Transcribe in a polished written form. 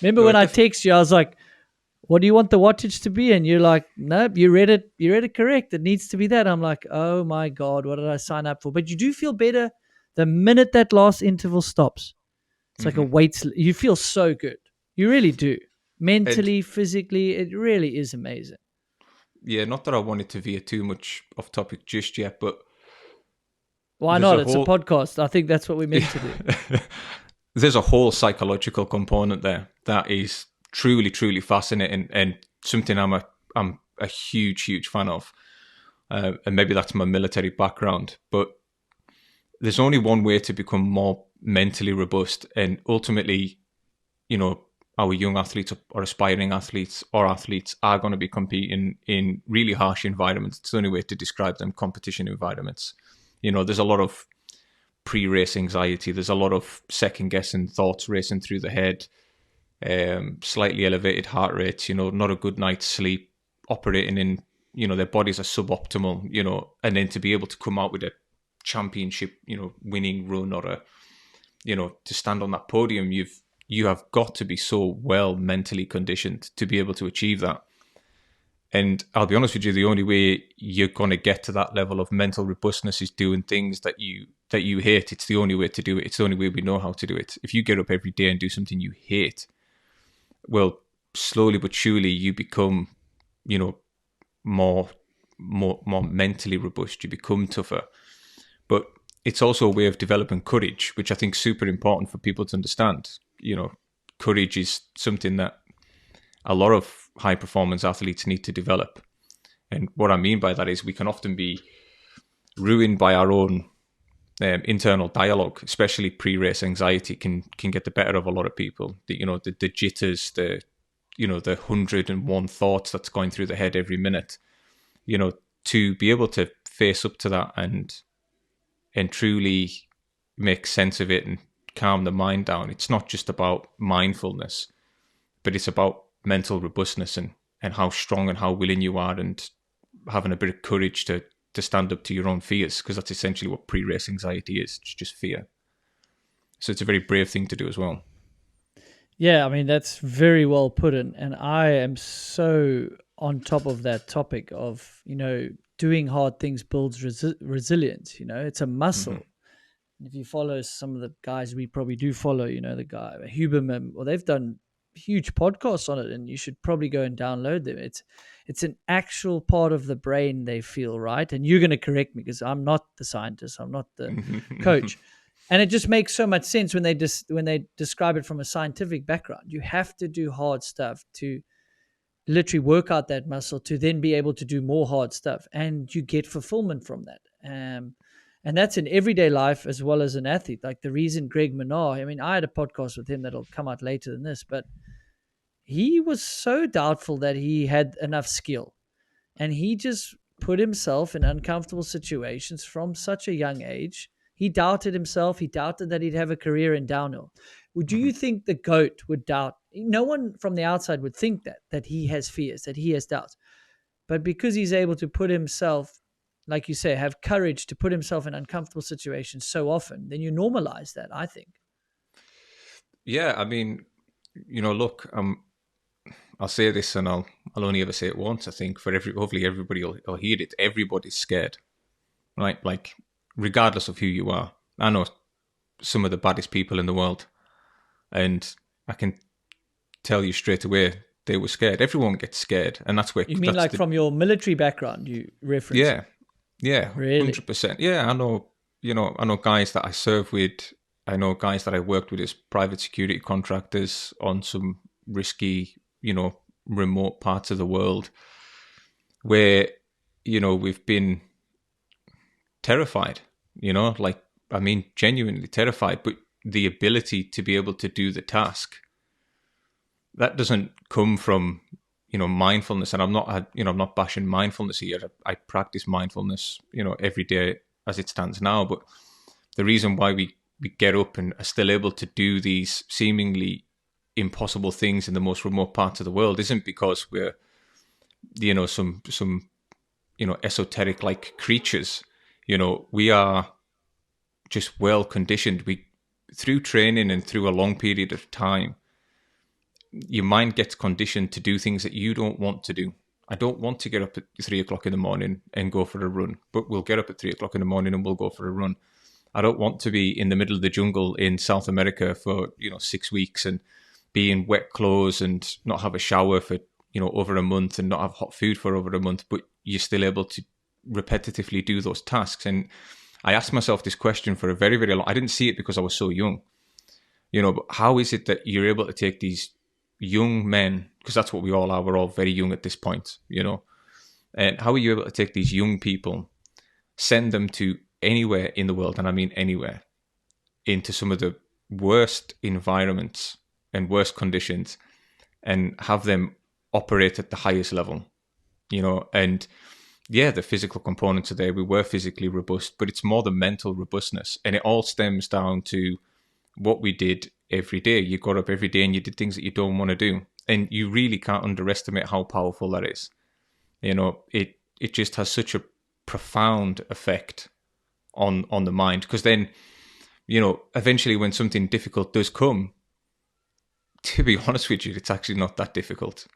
Remember No, when I text you, I was like, what do you want the wattage to be? And you're like, nope, you read it correct. It needs to be that. I'm like, oh my God, what did I sign up for? But you do feel better the minute that last interval stops. It's like a hmm weight. You feel so good. You really do. and Mentally, physically, it really is amazing. yeah, not that I wanted to veer too much off topic just yet, but Why there's not? a It's a whole podcast. I think that's what we're meant to do. there's a whole psychological component there that is truly, truly fascinating and something I'm a huge fan of. And maybe that's my military background, but there's only one way to become more mentally robust, and ultimately, our young athletes or aspiring athletes or athletes are going to be competing in really harsh environments. It's the only way to describe them, competition environments. There's a lot of pre-race anxiety. There's a lot of second-guessing thoughts racing through the head, slightly elevated heart rates, not a good night's sleep, operating in, their bodies are suboptimal, and then to be able to come out with a championship, winning run or to stand on that podium, you have got to be so well mentally conditioned to be able to achieve that. And I'll be honest with you, the only way you're going to get to that level of mental robustness is doing things that you hate. It's the only way to do it. It's the only way we know how to do it. If you get up every day and do something you hate, well, slowly but surely you become, more mentally robust. You become tougher. But it's also a way of developing courage, which I think is super important for people to understand. Courage is something that a lot of high performance athletes need to develop. And what I mean by that is we can often be ruined by our own internal dialogue, especially pre-race anxiety can get the better of a lot of people. The jitters, the 101 thoughts that's going through the head every minute. To be able to face up to that and truly make sense of it and calm the mind down. It's not just about mindfulness, but it's about mental robustness and how strong and how willing you are and having a bit of courage to stand up to your own fears, because that's essentially what pre-race anxiety is. It's just fear. So it's a very brave thing to do as well. Yeah, I mean, that's very well put in. And I am so on top of that topic of, doing hard things builds resilience. It's a Mm-hmm. muscle. If you follow some of the guys we probably do follow, the guy Huberman, well, they've done huge podcasts on it, and you should probably go and download them. It's an actual part of the brain, they feel, right? And you're going to correct me because I'm not the scientist, I'm not the coach. And it just makes so much sense when they describe it from a scientific background. You have to do hard stuff to literally work out that muscle to then be able to do more hard stuff, and you get fulfillment from that. And that's in everyday life as well as an athlete. Like the reason Greg Minnaar, I mean, I had a podcast with him that'll come out later than this, but he was so doubtful that he had enough skill, and he just put himself in uncomfortable situations from such a young age. He doubted himself. He doubted that he'd have a career in downhill. Do you think the GOAT would doubt? No one from the outside would think that he has fears, that he has doubts. But because he's able to put himself, like you say, have courage to put himself in uncomfortable situations so often, then you normalize that, I think. Yeah, I mean, look, I'll say this, and I'll only ever say it once. I think hopefully everybody will hear it. Everybody's scared, right? Like, regardless of who you are. I know some of the baddest people in the world, and I can tell you straight away they were scared. Everyone gets scared, and You mean like from your military background you referencing? yeah, yeah, Really? 100%. Yeah, I know. I know guys that I serve with. I know guys that I worked with as private security contractors on some risky, remote parts of the world where, we've been terrified, like, I mean, genuinely terrified, but the ability to be able to do the task, that doesn't come from, mindfulness. And I'm not bashing mindfulness here. I practice mindfulness, every day as it stands now. But the reason why we get up and are still able to do these seemingly impossible things in the most remote parts of the world isn't because we're, some esoteric like creatures. We are just well conditioned. We, through training and through a long period of time, your mind gets conditioned to do things that you don't want to do. I don't want to get up at 3 o'clock in the morning and go for a run, but we'll get up at 3 o'clock in the morning and we'll go for a run. I don't want to be in the middle of the jungle in South America for 6 weeks and be in wet clothes and not have a shower for over a month and not have hot food for over a month, but you're still able to repetitively do those tasks. And I asked myself this question for a very, very long. I didn't see it because I was so young, but how is it that you're able to take these young men, because that's what we all are, we're all very young at this point, and how are you able to take these young people, send them to anywhere in the world, and I mean anywhere, into some of the worst environments and worst conditions, and have them operate at the highest level, and yeah, the physical components are there. We were physically robust, but it's more the mental robustness. And it all stems down to what we did every day. You got up every day and you did things that you don't want to do. And you really can't underestimate how powerful that is. It just has such a profound effect on the mind. Because then, eventually when something difficult does come, to be honest with you, it's actually not that difficult.